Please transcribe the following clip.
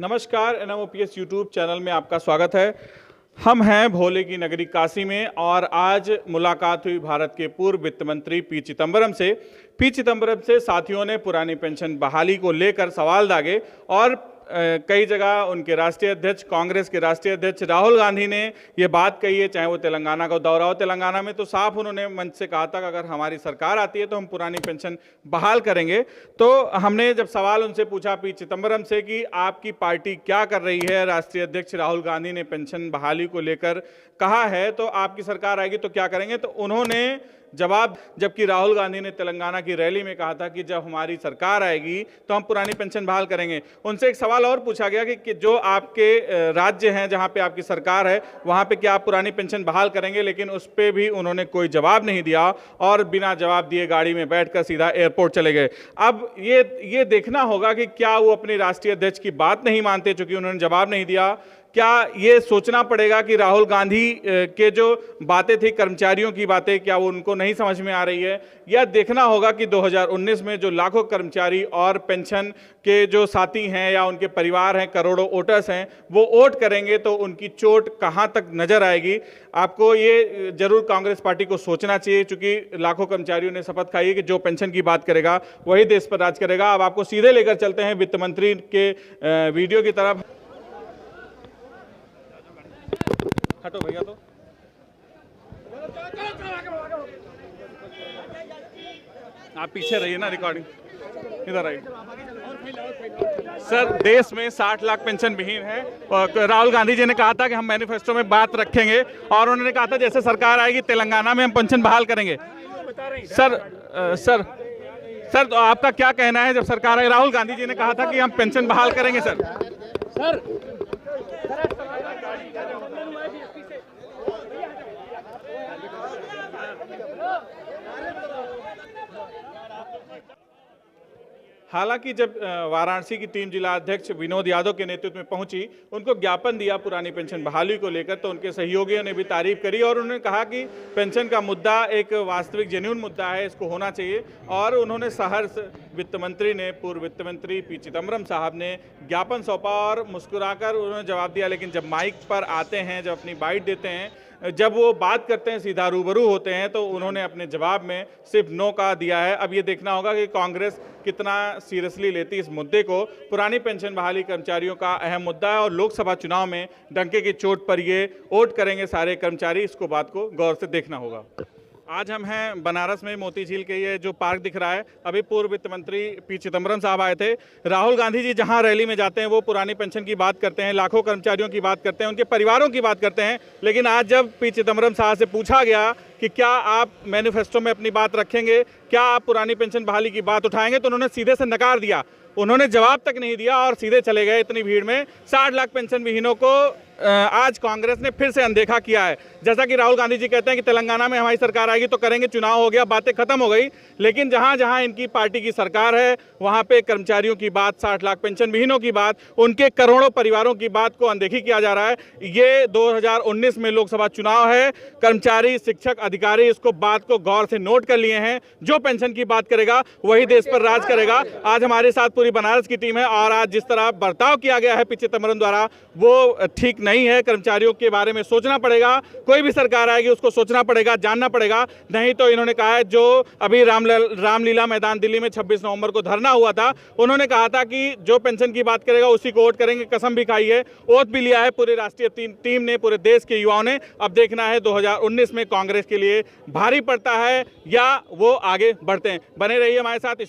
नमस्कार, NMOPS YouTube channel में आपका स्वागत है। हम हैं भोले की नगरी काशी में और आज मुलाकात हुई भारत के पूर्व वित्त मंत्री पी चिदम्बरम से। पी चिदम्बरम से साथियों ने पुरानी पेंशन बहाली को लेकर सवाल दागे और कई जगह उनके राष्ट्रीय अध्यक्ष, कांग्रेस के राष्ट्रीय अध्यक्ष राहुल गांधी ने ये बात कही है, चाहे वो तेलंगाना का दौरा हो। तेलंगाना में तो साफ उन्होंने मंच से कहा था कि अगर हमारी सरकार आती है तो हम पुरानी पेंशन बहाल करेंगे। तो हमने जब सवाल उनसे पूछा पी चिदम्बरम से कि आपकी पार्टी क्या कर रही है, राष्ट्रीय अध्यक्ष राहुल गांधी ने पेंशन बहाली को लेकर कहा है तो आपकी सरकार आएगी तो क्या करेंगे, तो उन्होंने जवाब, जबकि राहुल गांधी ने तेलंगाना की रैली में कहा था कि जब हमारी सरकार आएगी तो हम पुरानी पेंशन बहाल करेंगे। उनसे एक सवाल और पूछा गया कि जो आपके राज्य हैं जहां पे आपकी सरकार है वहां पे क्या आप पुरानी पेंशन बहाल करेंगे, लेकिन उस पर भी उन्होंने कोई जवाब नहीं दिया और बिना जवाब दिए गाड़ी में बैठकर सीधा एयरपोर्ट चले गए। अब ये देखना होगा कि क्या वो अपने राष्ट्रीय अध्यक्ष की बात नहीं मानते चूंकि उन्होंने जवाब नहीं दिया। क्या ये सोचना पड़ेगा कि राहुल गांधी के जो बातें थी, कर्मचारियों की बातें, क्या वो उनको नहीं समझ में आ रही है, या देखना होगा कि 2019 में जो लाखों कर्मचारी और पेंशन के जो साथी हैं या उनके परिवार हैं, करोड़ों वोटर्स हैं, वो वोट करेंगे तो उनकी चोट कहां तक नजर आएगी। आपको ये जरूर कांग्रेस पार्टी को सोचना चाहिए, क्योंकि लाखों कर्मचारियों ने शपथ खाई है कि जो पेंशन की बात करेगा वही देश पर राज करेगा। अब आपको सीधे लेकर चलते हैं वित्त मंत्री के वीडियो की तरफ। हटो भैया, तो आप पीछे रहिए ना, रिकॉर्डिंग इधर आइए। सर, देश में 60 लाख पेंशन विहीन है और राहुल गांधी जी ने कहा था कि हम मैनिफेस्टो में बात रखेंगे और उन्होंने कहा था जैसे सरकार आएगी तेलंगाना में हम पेंशन बहाल करेंगे। सर तो आपका क्या कहना है, जब सरकार आई, राहुल गांधी जी ने कहा था कि हम पेंशन बहाल करेंगे। सर हालांकि जब वाराणसी की टीम जिला अध्यक्ष विनोद यादव के नेतृत्व में पहुंची, उनको ज्ञापन दिया पुरानी पेंशन बहाली को लेकर, तो उनके सहयोगियों ने भी तारीफ करी और उन्होंने कहा कि पेंशन का मुद्दा एक वास्तविक जेन्युइन मुद्दा है, इसको होना चाहिए। और उन्होंने सहर्ष वित्त मंत्री ने, पूर्व वित्त मंत्री पी चिदम्बरम साहब ने ज्ञापन सौंपा और मुस्कुराकर उन्होंने जवाब दिया। लेकिन जब माइक पर आते हैं, जब अपनी बाइट देते हैं, जब वो बात करते हैं, सीधा रूबरू होते हैं, तो उन्होंने अपने जवाब में सिर्फ नो का दिया है। अब ये देखना होगा कि कांग्रेस कितना सीरियसली लेती इस मुद्दे को। पुरानी पेंशन बहाली कर्मचारियों का अहम मुद्दा है और लोकसभा चुनाव में डंके की चोट पर ये वोट करेंगे सारे कर्मचारी, इसको बात को गौर से देखना होगा। आज हम हैं बनारस में, मोती झील के ये जो पार्क दिख रहा है, अभी पूर्व वित्त मंत्री पी चिदम्बरम साहब आए थे। राहुल गांधी जी जहां रैली में जाते हैं वो पुरानी पेंशन की बात करते हैं, लाखों कर्मचारियों की बात करते हैं, उनके परिवारों की बात करते हैं। लेकिन आज जब पी चिदम्बरम साहब से पूछा गया कि क्या आप मैनिफेस्टो में अपनी बात रखेंगे, क्या आप पुरानी पेंशन बहाली की बात उठाएंगे, तो उन्होंने सीधे से नकार दिया। उन्होंने जवाब तक नहीं दिया और सीधे चले गए। इतनी भीड़ में 60 लाख पेंशन विहीनों को आज कांग्रेस ने फिर से अनदेखा किया है। जैसा कि राहुल गांधी जी कहते हैं कि तेलंगाना में हमारी सरकार आएगी तो करेंगे, चुनाव हो गया, बातें खत्म हो गई। लेकिन जहां जहां इनकी पार्टी की सरकार है वहां पे कर्मचारियों की बात, 60 लाख पेंशन विहीनों की बात, उनके करोड़ों परिवारों की बात को अनदेखी किया जा रहा है। ये 2019 में लोकसभा चुनाव है, कर्मचारी, शिक्षक, अधिकारी इसको बात को गौर से नोट कर लिए हैं। जो पेंशन की बात करेगा वही देश पर राज करेगा। आज हमारे साथ पूरी बनारस की टीम है और आज जिस तरह बर्ताव किया गया है पी चिदम्बरम द्वारा वो ठीक नहीं है। कर्मचारियों के बारे में सोचना पड़ेगा, कोई भी सरकार आएगी उसको सोचना पड़ेगा, जानना पड़ेगा। नहीं तो इन्होंने कहा है, जो अभी रामलीला मैदान दिल्ली में 26 नवंबर को धरना हुआ था, उन्होंने कहा था कि जो पेंशन की बात करेगा उसी को वोट करेंगे। कसम भी खाई है, ओथ भी लिया है पूरी राष्ट्रीय टीम ने, पूरे देश के युवाओं ने। अब देखना है 2019 में कांग्रेस के लिए भारी पड़ता है या वो आगे बढ़ते हैं। बने रहिए हमारे साथ।